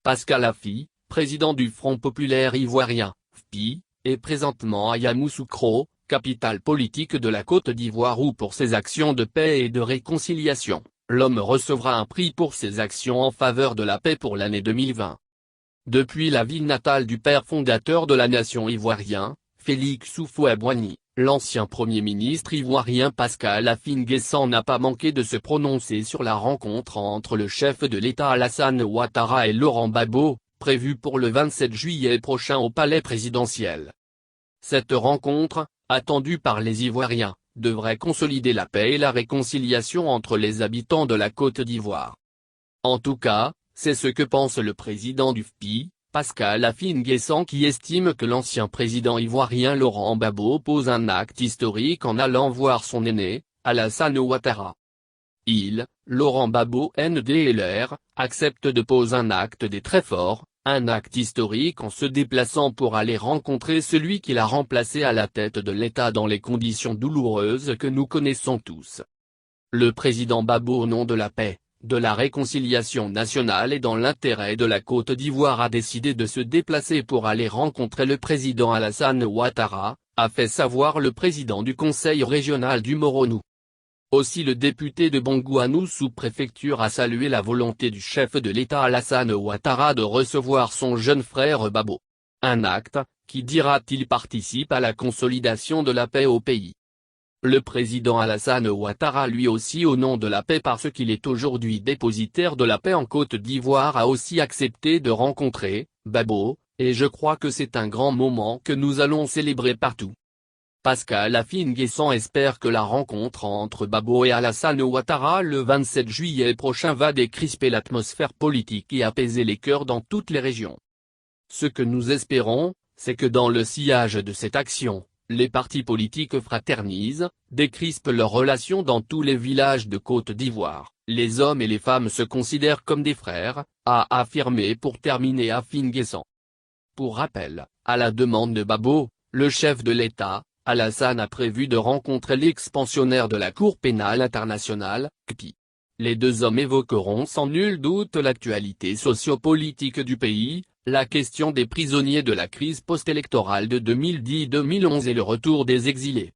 Pascal Affi, président du Front populaire ivoirien, FPI, est présentement à Yamoussoukro, capitale politique de la Côte d'Ivoire où pour ses actions de paix et de réconciliation, l'homme recevra un prix pour ses actions en faveur de la paix pour l'année 2020. Depuis la ville natale du père fondateur de la nation ivoirien, Félix Houphouët-Boigny, l'ancien Premier ministre ivoirien Pascal Affi N'Guessan n'a pas manqué de se prononcer sur la rencontre entre le chef de l'État Alassane Ouattara et Laurent Gbagbo, prévue pour le 27 juillet prochain au palais présidentiel. Cette rencontre, attendue par les Ivoiriens, devrait consolider la paix et la réconciliation entre les habitants de la Côte d'Ivoire. En tout cas, c'est ce que pense le président du FPI, Pascal Affi N'Guessan qui estime que l'ancien président ivoirien Laurent Gbagbo pose un acte historique en allant voir son aîné, Alassane Ouattara. Laurent Gbagbo NDLR, accepte de poser un acte des très fort, un acte historique en se déplaçant pour aller rencontrer celui qui l'a remplacé à la tête de l'État dans les conditions douloureuses que nous connaissons tous. Le président Gbagbo au nom de la paix, de la réconciliation nationale et dans l'intérêt de la Côte d'Ivoire a décidé de se déplacer pour aller rencontrer le président Alassane Ouattara, a fait savoir le président du conseil régional du Moronou. Aussi le député de Bongouanou sous-préfecture a salué la volonté du chef de l'État Alassane Ouattara de recevoir son jeune frère Gbagbo. Un acte, qui dira-t-il participe à la consolidation de la paix au pays. Le président Alassane Ouattara lui aussi au nom de la paix parce qu'il est aujourd'hui dépositaire de la paix en Côte d'Ivoire a aussi accepté de rencontrer Gbagbo, et je crois que c'est un grand moment que nous allons célébrer partout. Pascal Affi N'Guessan espère que la rencontre entre Gbagbo et Alassane Ouattara le 27 juillet prochain va décrisper l'atmosphère politique et apaiser les cœurs dans toutes les régions. Ce que nous espérons, c'est que dans le sillage de cette action, les partis politiques fraternisent, décrispent leurs relations dans tous les villages de Côte d'Ivoire, les hommes et les femmes se considèrent comme des frères, a affirmé pour terminer Affi N'Guessan. Pour rappel, à la demande de Gbagbo, le chef de l'État, Alassane a prévu de rencontrer l'ex-pensionnaire de la Cour pénale internationale, CPI. Les deux hommes évoqueront sans nul doute l'actualité sociopolitique du pays, la question des prisonniers de la crise post-électorale de 2010-2011 et le retour des exilés.